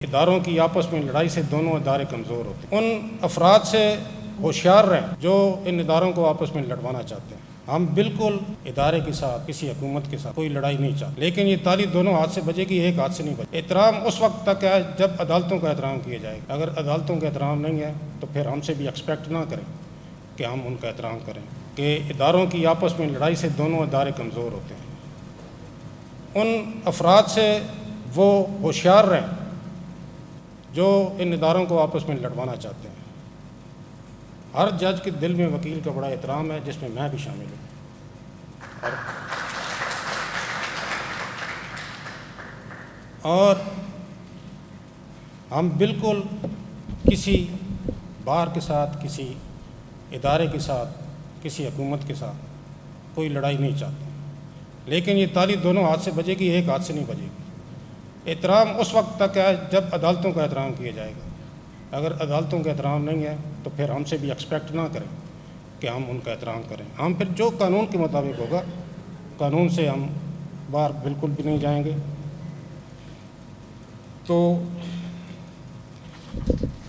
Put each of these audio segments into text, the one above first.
اداروں کی آپس میں لڑائی سے دونوں ادارے کمزور ہوتے ہیں۔ ان افراد سے ہوشیار رہیں جو ان اداروں کو آپس میں لڑوانا چاہتے ہیں۔ ہم بالکل ادارے کے ساتھ، کسی حکومت کے ساتھ کوئی لڑائی نہیں چاہتے، لیکن یہ تالی دونوں ہاتھ سے بجے گی، ایک ہاتھ سے نہیں بجے۔ احترام اس وقت تک ہے جب عدالتوں کا احترام کیا جائے گا۔ اگر عدالتوں کا احترام نہیں ہے تو پھر ہم سے بھی ایکسپیکٹ نہ کریں کہ ہم ان کا احترام کریں، کہ اداروں کی آپس میں لڑائی سے دونوں ادارے کمزور ہوتے ہیں۔ ان افراد سے وہ ہوشیار رہیں جو ان اداروں کو آپس میں لڑوانا چاہتے ہیں۔ ہر جج کے دل میں وکیل کا بڑا احترام ہے، جس میں میں بھی شامل ہوں، اور ہم بالکل کسی بار کے ساتھ، کسی ادارے کے ساتھ، کسی حکومت کے ساتھ کوئی لڑائی نہیں چاہتے، لیکن یہ تالی دونوں ہاتھ سے بجے گی، ایک ہاتھ سے نہیں بجے گی۔ احترام اس وقت تک ہے جب عدالتوں کا احترام کیا جائے گا۔ اگر عدالتوں کا احترام نہیں ہے تو پھر ہم سے بھی ایکسپیکٹ نہ کریں کہ ہم ان کا احترام کریں۔ ہم پھر جو قانون کے مطابق ہوگا، قانون سے ہم باہر بالکل بھی نہیں جائیں گے۔ تو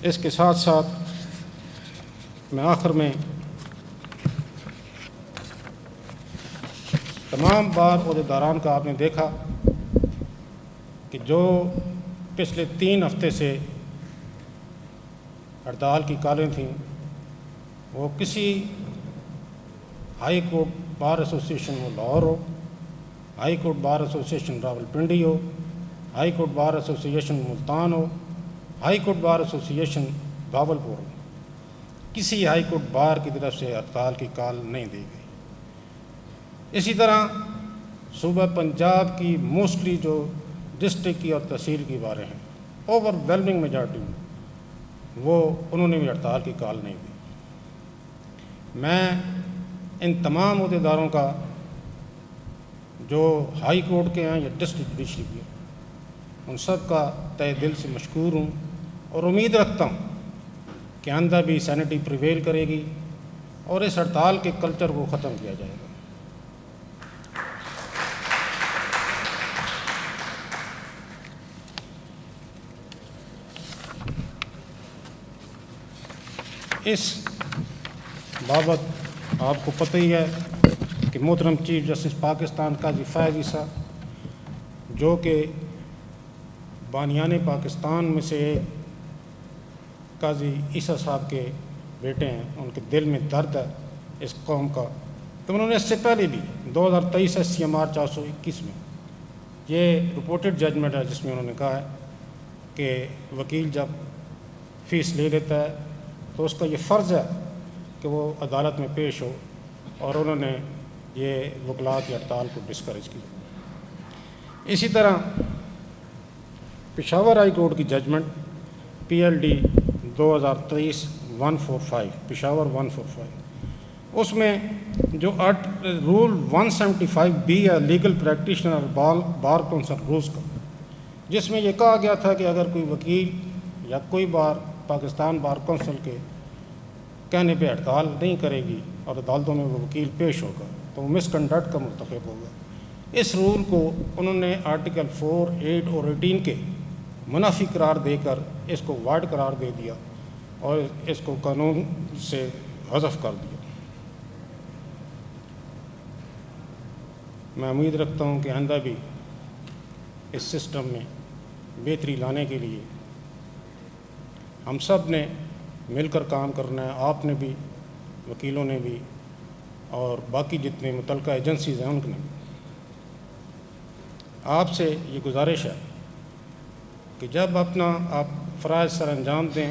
اس کے ساتھ ساتھ میں آخر میں تمام بار عہدیداران کا آپ نے دیکھا کہ جو پچھلے 3 ہفتے سے ہڑتال کی کالیں تھیں، وہ کسی ہائی کورٹ بار ایسوسیشن وہ لاہور ہو، high court bar association Rawalpindi ہو، high court bar association Multan ہو، high court bar association Bahawalpur ہو، کسی ہائی کورٹ بار کی طرف سے ہڑتال کی کال نہیں دی گئی۔ اسی طرح صوبہ پنجاب کی موسٹلی جو ڈسٹرکٹ کی اور تحصیل کی باریں ہیں، اوور ویلمنگ میجارٹی میں وہ انہوں نے بھی ہڑتال کی کال نہیں دی۔ میں ان تمام عہدیداروں کا، جو ہائی کورٹ کے ہیں یا ڈسٹرکٹ جوڈیشری کے، ان سب کا تہ دل سے مشکور ہوں، اور امید رکھتا ہوں کہ آئندہ بھی سینٹی پریویل کرے گی اور اس ہڑتال کے کلچر کو ختم کیا جائے گا۔ اس بابت آپ کو پتہ ہی ہے کہ محترم چیف جسٹس پاکستان قاضی فیاض عیسیٰ، جو کہ بانیان پاکستان میں سے قاضی عیسیٰ صاحب کے بیٹے ہیں، ان کے دل میں درد ہے اس قوم کا، تو انہوں نے اس سے پہلے بھی 2023 CMR 421 میں یہ رپورٹڈ ججمنٹ ہے، جس میں انہوں نے کہا ہے کہ وکیل جب فیس لے لیتا ہے تو اس کا یہ فرض ہے کہ وہ عدالت میں پیش ہو، اور انہوں نے یہ وکلاء کی ہڑتال کو ڈسکریج کی۔ اسی طرح پشاور ہائی کورٹ کی ججمنٹ PLD 2023-145 پشاور 145، اس میں جو رول 175B ہے legal practitioner bar council rules کا، جس میں یہ کہا گیا تھا کہ اگر کوئی وکیل یا کوئی بار پاکستان بار کونسل کے کہنے پہ ہڑتال نہیں کرے گی اور عدالتوں میں وہ وکیل پیش ہوگا تو وہ مس کنڈکٹ کا مرتکب ہوگا۔ اس رول کو انہوں نے آرٹیکل 4, 8 اور 18 کے منافی قرار دے کر اس کو وائڈ قرار دے دیا اور اس کو قانون سے حذف کر دیا۔ میں امید رکھتا ہوں کہ آئندہ بھی اس سسٹم میں بہتری لانے کے لیے ہم سب نے مل کر کام کرنا ہے، آپ نے بھی، وکیلوں نے بھی، اور باقی جتنے متعلقہ ایجنسیز ہیں ان نے بھی۔ آپ سے یہ گزارش ہے کہ جب اپنا آپ فرائض سر انجام دیں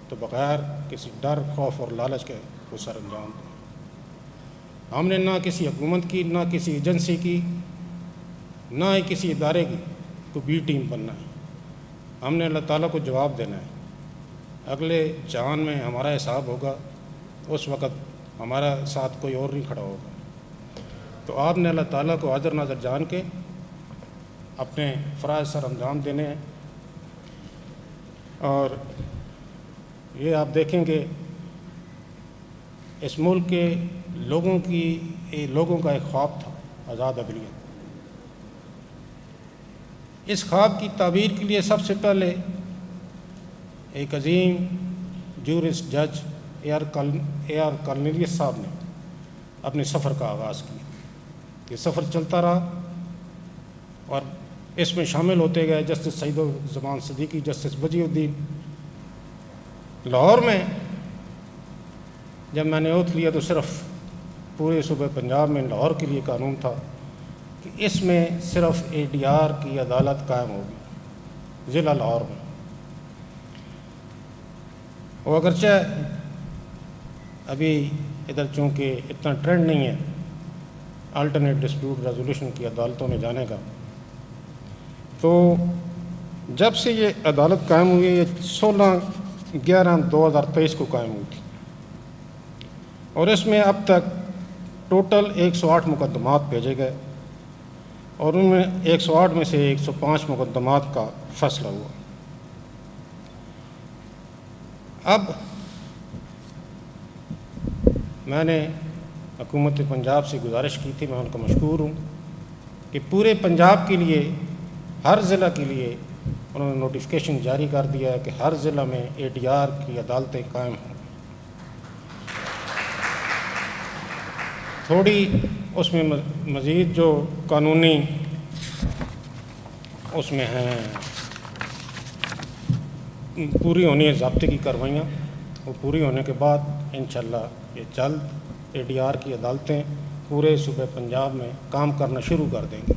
تو بغیر کسی ڈر، خوف اور لالچ کے وہ سر انجام دیں۔ ہم نے نہ کسی حکومت کی، نہ کسی ایجنسی کی، نہ ہی کسی ادارے کی کوئی بی ٹیم بننا ہے۔ ہم نے اللہ تعالیٰ کو جواب دینا ہے۔ اگلے جہان میں ہمارا حساب ہوگا، اس وقت ہمارا ساتھ کوئی اور نہیں کھڑا ہوگا۔ تو آپ نے اللہ تعالیٰ کو حاضر ناظر جان کے اپنے فرائض سر انجام دینے ہیں، اور یہ آپ دیکھیں کہ اس ملک کے لوگوں کا ایک خواب تھا، آزاد عدلیت۔ اس خواب کی تعبیر کے لیے سب سے پہلے ایک عظیم جورسٹ جج اے آر کارنیلیس صاحب نے اپنے سفر کا آغاز کیا۔ یہ سفر چلتا رہا اور اس میں شامل ہوتے گئے جسٹس سعید الزمان صدیقی، جسٹس وجیہ الدین۔ لاہور میں جب میں نے اوتھ لیا تو صرف پورے صوبہ پنجاب میں لاہور کے لیے قانون تھا کہ اس میں صرف ADR کی عدالت قائم ہوگی ضلع لاہور میں۔ وہ اگرچہ ابھی ادھر چونکہ اتنا ٹرینڈ نہیں ہے الٹرنیٹ ڈسپیوٹ ریزولوشن کی عدالتوں میں جانے کا، تو جب سے یہ عدالت قائم ہوئی ہے، یہ 16/11/2023 کو قائم ہوئی تھی، اور اس میں اب تک ٹوٹل 108 مقدمات بھیجے گئے اور ان میں 108 میں سے 105 مقدمات کا فیصلہ ہوا۔ اب میں نے حکومت پنجاب سے گزارش کی تھی، میں ان کا مشکور ہوں کہ پورے پنجاب کے لیے ہر ضلع کے لیے انہوں نے نوٹیفیکیشن جاری کر دیا ہے کہ ہر ضلع میں ADR کی عدالتیں قائم ہوں۔ تھوڑی اس میں مزید جو قانونی اس میں ہیں پوری ہونی ہے ضابطے کی کاروائیاں، وہ پوری ہونے کے بعد انشاءاللہ یہ جلد ADR کی عدالتیں پورے صوبہ پنجاب میں کام کرنا شروع کر دیں گے۔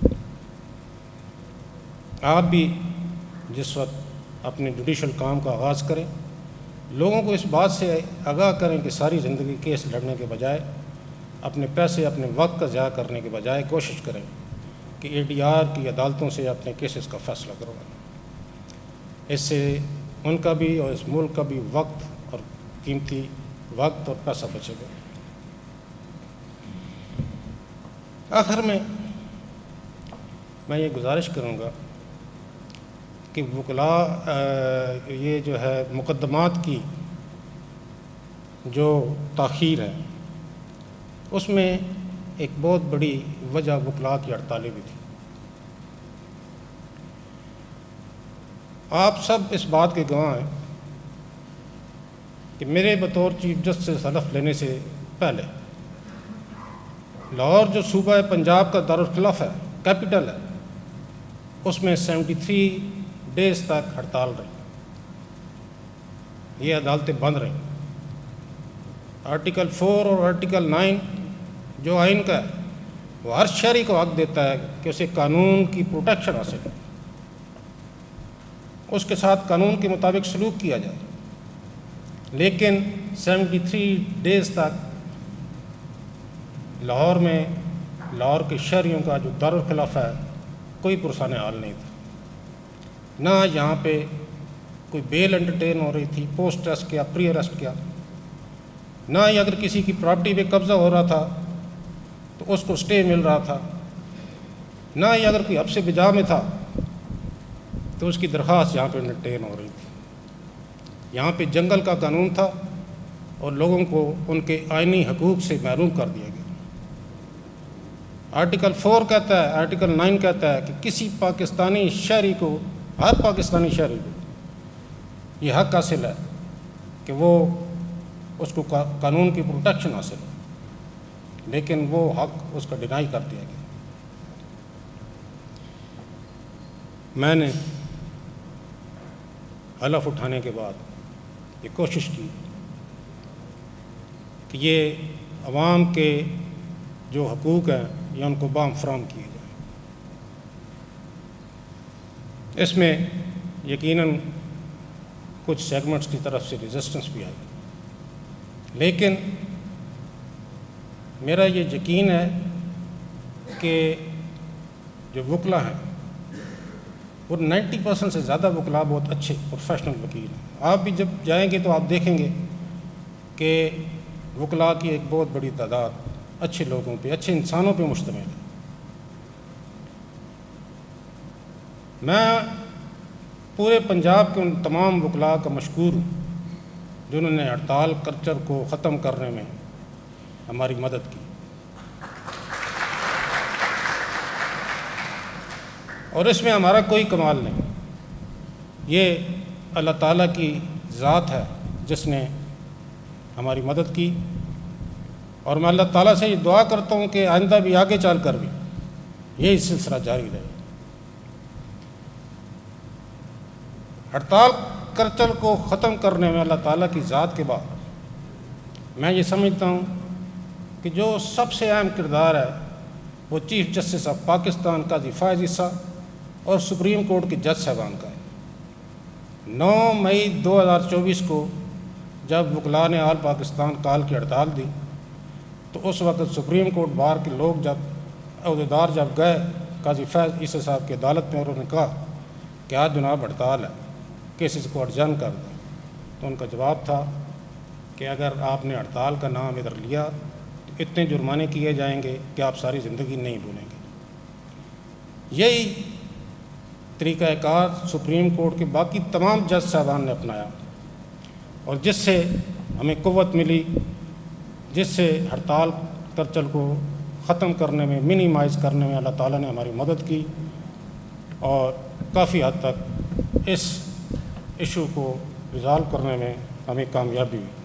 آپ بھی جس وقت اپنے جوڈیشل کام کا آغاز کریں، لوگوں کو اس بات سے آگاہ کریں کہ ساری زندگی کیس لڑنے کے بجائے، اپنے پیسے اپنے وقت کا ضیاع کرنے کے بجائے کوشش کریں کہ ADR کی عدالتوں سے اپنے کیسز کا فیصلہ کروائیں۔ اس سے ان کا بھی اور اس ملک کا بھی وقت اور قیمتی وقت اور پیسہ بچے گا۔ آخر میں یہ گزارش کروں گا کہ وکلاء یہ جو ہے مقدمات کی جو تاخیر ہے، اس میں ایک بہت بڑی وجہ وکلاء کی ہڑتالیں بھی تھی۔ آپ سب اس بات کے گواہ ہیں کہ میرے بطور چیف جسٹس حلف لینے سے پہلے لاہور جو صوبہ پنجاب کا دارالخلافہ ہے، کیپٹل ہے، اس میں 73 ڈیز تک ہڑتال رہی، یہ عدالتیں بند رہیں۔ آرٹیکل 4 اور آرٹیکل 9 جو آئین کا ہے، وہ ہر شہری کو حق دیتا ہے کہ اسے قانون کی پروٹیکشن حاصل ہو، اس کے ساتھ قانون کے مطابق سلوک کیا جائے، لیکن 73 ڈیز تک لاہور میں لاہور کے شہریوں کا جو دارالخلافہ ہے کوئی پرسان حال نہیں تھا۔ نہ یہاں پہ کوئی بیل انٹرٹین ہو رہی تھی، پوسٹ ٹیسٹ کیا، پری اریسٹ کیا، نہ ہی اگر کسی کی پراپرٹی پہ قبضہ ہو رہا تھا تو اس کو سٹے مل رہا تھا، نہ ہی اگر کوئی حبس بجا میں تھا تو اس کی درخواست یہاں پہ انٹرٹین ہو رہی تھی۔ یہاں پہ جنگل کا قانون تھا اور لوگوں کو ان کے آئینی حقوق سے محروم کر دیا گیا۔ آرٹیکل 4 کہتا ہے، آرٹیکل 9 کہتا ہے کہ کسی پاکستانی شہری کو، ہر پاکستانی شہری کو یہ حق حاصل ہے کہ وہ اس کو قانون کی پروٹیکشن حاصل ہو، لیکن وہ حق اس کا ڈینائی کر دیا گیا۔ میں نے حلف اٹھانے کے بعد یہ کوشش کی کہ یہ عوام کے جو حقوق ہیں یہ ان کو بام فراہم کیے جائیں۔ اس میں یقیناً کچھ سیگمنٹس کی طرف سے ریزسٹنس بھی آئی، لیکن میرا یہ یقین ہے کہ جو وکلا ہیں وہ 90% سے زیادہ وکلا بہت اچھے پروفیشنل وکیل ہیں۔ آپ بھی جب جائیں گے تو آپ دیکھیں گے کہ وکلا کی ایک بہت بڑی تعداد اچھے لوگوں پہ، اچھے انسانوں پہ مشتمل ہے۔ میں پورے پنجاب کے ان تمام وکلاء کا مشکور ہوں جنہوں نے ہڑتال کلچر کو ختم کرنے میں ہماری مدد کی، اور اس میں ہمارا کوئی کمال نہیں، یہ اللہ تعالیٰ کی ذات ہے جس نے ہماری مدد کی، اور میں اللہ تعالیٰ سے یہ دعا کرتا ہوں کہ آئندہ بھی آگے چل کر بھی یہی سلسلہ جاری رہے۔ ہڑتال کرچل کو ختم کرنے میں اللہ تعالیٰ کی ذات کے بعد میں یہ سمجھتا ہوں کہ جو سب سے اہم کردار ہے وہ چیف جسٹس آف پاکستان قاضی فائز عیسیٰ اور سپریم کورٹ کے جج صاحبان کا ہے۔ 9 مئی 2024 کو جب وکلاء نے آل پاکستان کال کی ہڑتال دی تو اس وقت سپریم کورٹ بار کے لوگ جب عہدیدار جب گئے قاضی فائز عیسیٰ صاحب کی عدالت میں اور انہوں نے کہا کہ آج جناب ہڑتال ہے، کیسز کو ارجن کر دیں، تو ان کا جواب تھا کہ اگر آپ نے ہڑتال کا نام ادھر لیا تو اتنے جرمانے کیے جائیں گے کہ آپ ساری زندگی نہیں بھولیں گے۔ یہی طریقہ کار سپریم کورٹ کے باقی تمام جج صاحبان نے اپنایا، اور جس سے ہمیں قوت ملی، جس سے ہڑتال کرچل کو ختم کرنے میں، منیمائز کرنے میں اللہ تعالیٰ نے ہماری مدد کی، اور کافی حد تک اس ایشو کو ریزالو کرنے میں ہمیں کامیابی ہوئی۔